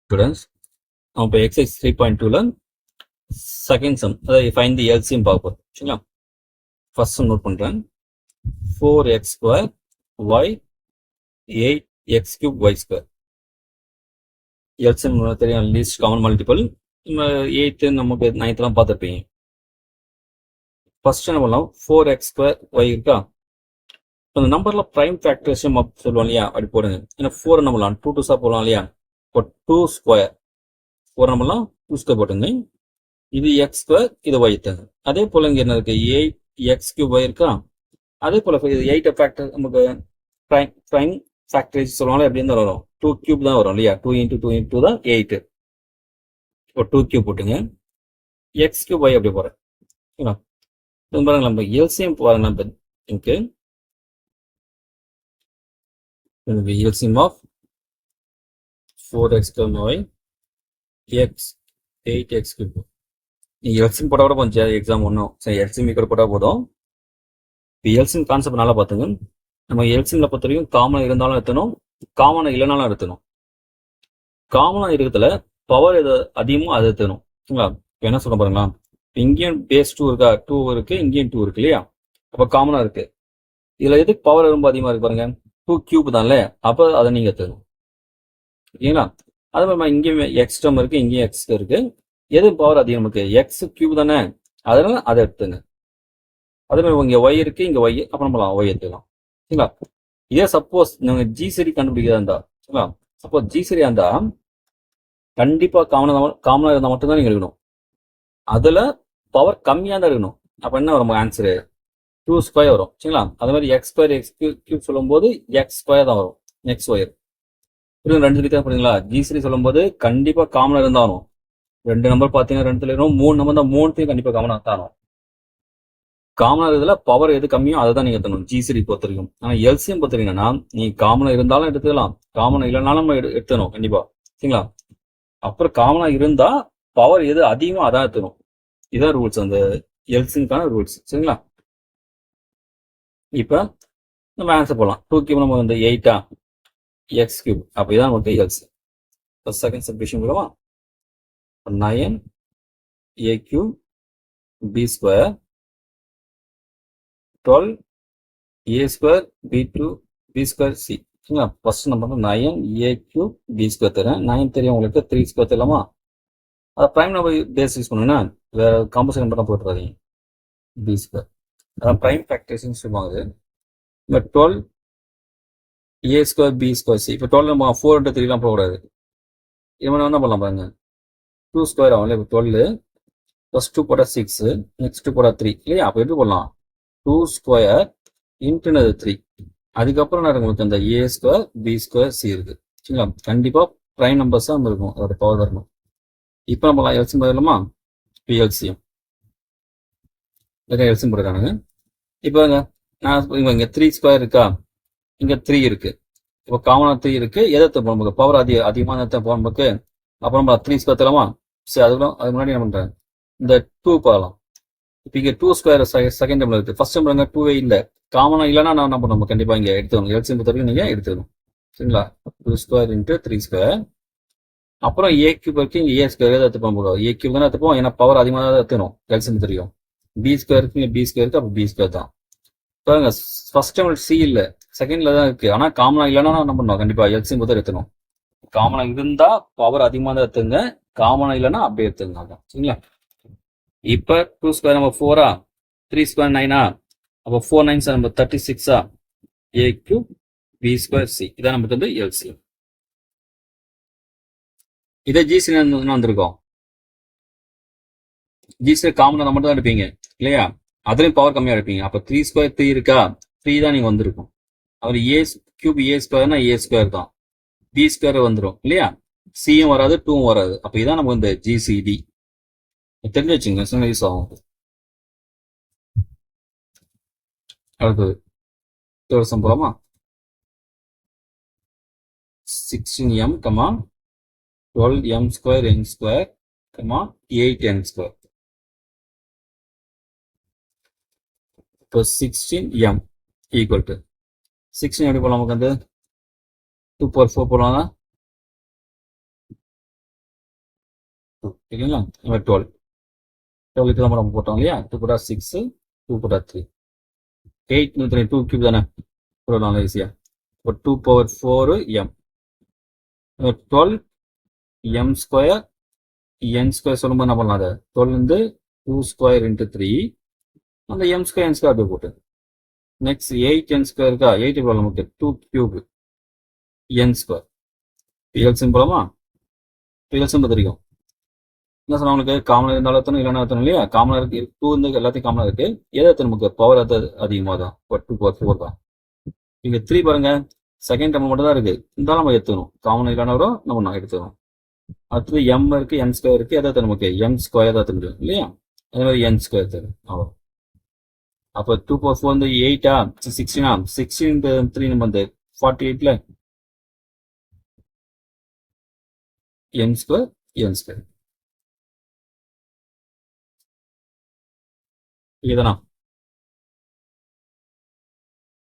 Students நம்ம இப்போ exercise 3.2ல second sum, அதாவது ஃபைண்ட் தி எல்சிஎம் பார்ப்போம். சரிங்களா? ஃபர்ஸ்ட் சம் நோட் பண்ணுறேன். 4x² y 8x³ y². LCM தெரியும், லீஸ்ட் காமன் மல்டிபிள். நம்ம 8 நமக்கு 9th பார்த்துருப்பீங்க. ஃபர்ஸ்ட் என்ன பண்ணலாம், 4x² y இருக்கா, அந்த நம்பர்ல பிரைம் ஃபேக்டரேஷன் சொல்லுவோம் இல்லையா, அப்படி போடுங்க. ஏன்னா 4 என்ன பண்ணலாம், 2 2 போடலாம் இல்லையா. இப்போ 2² 4 நம்மலாம் 2² போட்டுங்க. இது x², இது y தாங்க. அதே போல இங்க என்ன இருக்கு, 8x³ y இருக்கா. அதே போல இது 8 ஃபேக்டர் நமக்கு பிரைம் ஃபேக்டரேஜ் சொல்லுவாங்க. எப்படி இருந்தாலும் வரும், 2³ தான் வரும் இல்லையா. 2 × 2 × 2 தான் 8. இப்போ 2³ போட்டுங்க. x³ y அப்படி போறேன். பாருங்க, நம்ம எல்சிஎம் பாருங்க. நம்ம இருக்கு LCM of 4x² y x 8x³. நீங்கள் எல்சிஎம் போட்டால் கூட கொஞ்சம் எக்ஸாம் ஒன்றும் சரி, எல்சிஎம் கூட போட்டால் போதும். இப்போ எல்சிஎம் கான்செப்ட் நல்லா பார்த்துங்க. நம்ம எல்சிஎம்ல பொறுத்த வரைக்கும் காமனாக இருந்தாலும் எடுத்தணும், காமனாக இல்லைனாலும் எடுத்தணும். காமனாக இருக்கிறதுல பவர் எது அதிகமோ அதை எடுத்தணும். சரிங்களா? இப்போ என்ன சொல்ல பாருங்களா, இங்கேயும் பேஸ் 2 இருக்கா, 2 இருக்கு, இங்கேயும் 2 இருக்கு இல்லையா. அப்போ காமனாக இருக்கு. இதில் எதுக்கு பவர் ரொம்ப அதிகமாக இருக்கு பாருங்க, 2³ தான்ல, அப்போ அதை நீங்கள் எடுத்துக்கணும். ஓகேங்களா? அதே மாதிரி இங்கேயும் எக்ஸ் டேர்ம் இருக்கு, இங்கேயும் எக்ஸ் இருக்கு. எது பவர் அதிகம் இருக்கு, x³ தானே, அதனால அதை எடுத்துங்க. அதே மாதிரி இங்க y இருக்கு, இங்க y, அப்ப நம்மளாம் y எடுத்துக்கலாம். சரிங்களா? இதே சப்போஸ் நீங்க ஜிசிடி கண்டுபிடிக்கிறதா இருந்தா, சரிங்களா, சப்போஸ் ஜிசிடி இருந்தா கண்டிப்பா காமனா இருந்தா மட்டும்தான் நீங்க எடுக்கணும். அதுல பவர் கம்மியா தான் இருக்கணும். அப்ப என்ன வரும் ஆன்சரு, 2² வரும். சரிங்களா? அதே மாதிரி x² x³ சொல்லும் போது x² தான் வரும், x ஒயர். ரெண்டு வித்தியாசம் புரியுங்களா? ஜிசிடி சொல்லும் போது கண்டிப்பா காமனா இருந்தாலும் 2 நம்பர் பாத்தீங்கன்னா 2த்துல இருக்கும், 3 நம்பர் தான், 3த்தையும் கண்டிப்பா காமனா தரும். காமனா இதுல பவர் எது கம்மியோ அதை தான் நீங்க எடுத்துக்கணும் ஜிசிடி பொறுத்த வரைக்கும். ஆனா எல்சிஎம் பொறுத்த வரைக்கும்னா நீ காமனா இருந்தாலும் எடுத்துக்கலாம், காமனா இல்லைனாலும் நம்ம எடுத்துக்கணும் கண்டிப்பா. சரிங்களா? அப்புறம் காமனா இருந்தா பவர் எது அதிகமோ அதான் எடுத்துக்கணும். இதான் ரூல்ஸ், அந்த எல்சிஎம்கான ரூல்ஸ். சரிங்களா? இப்ப நம்ம ஆன்சர் போடலாம். 2³ நம்ம வந்து 8 x³, அப்ப இதான் நமக்கு எல்சிஎம். செகண்ட் சப்டிவிஷன் போடுவா, 9a³ b² 12a² b² c. சரிங்களா? ஃபர்ஸ்ட் நம்பர் 9a³ b² தரேன். 9 தெரியும் உங்களுக்கு, 3² தெரியலாமா. அதை பிரைம் நம்பர் பேஸ் யூஸ் பண்ணுங்கன்னா வேற காம்பவுண்ட் நம்பர் தான் போட்டுறாதீங்க. b², அதான் பிரைம் ஃபேக்டரேஷன் சொல்லுவாங்க. இப்போ 12a² b² c. இப்போ 12 நம்ம 4 × 3 போகக்கூடாது. இவன் என்ன பண்ணலாம் பாருங்க, 2² ஆகும். இப்போ 12 + 2 போட்டா 6, நெக்ஸ்ட் 2 போட்டா 3 இல்லையா. அப்போ எப்படி போடலாம், 2² × 3. அதுக்கப்புறம் நான் உங்களுக்கு அந்த a² b² c இருக்கு. சரிங்களா? கண்டிப்பா பிரைம் நம்பர்ஸ் தான் இருக்கும், அதோட பவர் வரணும். இப்போ நம்ம எல்சிஎம் போடலாமா, எல்சிஎம் எல்சிஎம் போட்டுருக்கானுங்க. இப்போ நான் இங்க 3² இருக்கா, இங்க 3 இருக்கு. இப்போ காமனா 3 இருக்கு, எதை நமக்கு பவர் அதிகமான நமக்கு. அப்புறம் நம்ம 3² தரலாமா. சரி, அதுக்கு முன்னாடி என்ன பண்றேன், இந்த 2 பார்க்கலாம். இப்போ இங்க 2² செகண்ட் டைம்ல இருக்கு, ஃபர்ஸ்ட் டைம்ல 2 இல்ல, காமனா இல்லைன்னா நான் என்ன பண்ணுவோம், கண்டிப்பா இங்க எடுத்துக்கணும். எல்சிஎம் பொறுத்த வரைக்கும் நீங்க எடுத்துக்கணும். சரிங்களா? 2² × 3². அப்புறம் a³ இருக்கு, இங்க a² எடுத்துப்போம். a³ தானே எடுத்துப்போம், ஏன்னா பவர் அதிகமாக தான் எடுத்துக்கணும், எல்சிஎம் தெரியும். b² இருக்கு, இங்க b² இருக்கு, அப்போ b² தான். பாருங்க, ஃபர்ஸ்ட் டைம் சி இல்ல, செகண்ட்ல தான் இருக்கு. ஆனா காமனா இல்லைன்னா என்ன பண்ணுவோம், கண்டிப்பா எல்சிஎம் தான் எடுத்துக்கணும். காமனா இருந்தா பவர் அதிகமாக தான் எடுத்துங்க, காமனா இல்லைன்னா அப்படியே எடுத்துங்க. சரிங்களா? இப்ப 2² நம்ம 4, 3² 9, அப்போ 4 9s நம்ம 36, a³ b² c. இதான் நமக்கு வந்து எல்சிஎம். இதே ஜிசி வந்திருக்கோம். ஜிசி காமனா நம்ம மட்டும் தான் எடுப்பீங்க இல்லையா, அதுலயும் பவர் கம்மியா எடுப்பீங்க. அப்ப 3² 3 இருக்கா, 3 தான் நீங்க வந்திருக்கும். அவர் a³ a² தான், b² வந்துடும் இல்லையா. சியும் வராது, 2ம் வராது. அப்ப இதான் நமக்கு இந்த ஜிசிடி தெரிஞ்சு வச்சுங்க, யூஸ் ஆகும். அடுத்தது தேர்ட் சம் போலாமா. 16m, 12m² n², 8n². இப்போ 16m ஈக்குவல் டு 16 எப்படி போடலாம், நமக்கு வந்து 2 × 4 போடலாம். 2 ஓகேங்களா? 12 12 தான் நம்ம போட்டோம் இல்லையா? 2 போட்டா 6 2 போட்டா 3 8 2 கியூப் தானே போடலாம் ஈஸியா. இப்போ 2 power 4 m 12 m square n square சொல்லும்போது என்ன பண்ணலாம்? அதை 12 வந்து 2 ஸ்கொயர் இன்ட்டு 3 அந்த m ஸ்கொயர் n ஸ்கொயர் அப்படியே போட்டு நெக்ஸ்ட் 8 n ஸ்கொயர் இருக்கா? 8 எவ்வளோ நமக்கு 2 கியூப் n ஸ்கொயர் பிஎல்சியம் போலாமா? பிஎல்சியம் தெரியும் என்ன சொன்னா உங்களுக்கு காமன் இருந்தாலும் எத்தனை இல்லைன்னா எத்தனை இல்லையா? காமனாக இருக்கு 2 வந்து எல்லாத்தையும் காமனாக இருக்கு. எதை எத்தனை நமக்கு பவர் எதாவது அதிகமாக தான் 2 பவர் 4 தான். இங்க 3 பாருங்க செகண்ட் டேர்ம் மட்டும் தான் இருக்கு. இருந்தாலும் நம்ம எடுத்துக்கணும். காமன் இல்லைனாலும் நம்ம எடுத்துக்கணும். அடுத்தது m இருக்கு n ஸ்கொயர் இருக்கு. எதாவது நமக்கு n ஸ்கொயர் தான் தெரியும் இல்லையா? அதே மாதிரி n ஸ்கொயர் தரும். அவ்வளோ. அப்போ 2 பவர் 4 வந்து 8 16 16 3 நம்ம வந்து 48ல n ஸ்கொயர் n ஸ்கொயர் இதுதானா?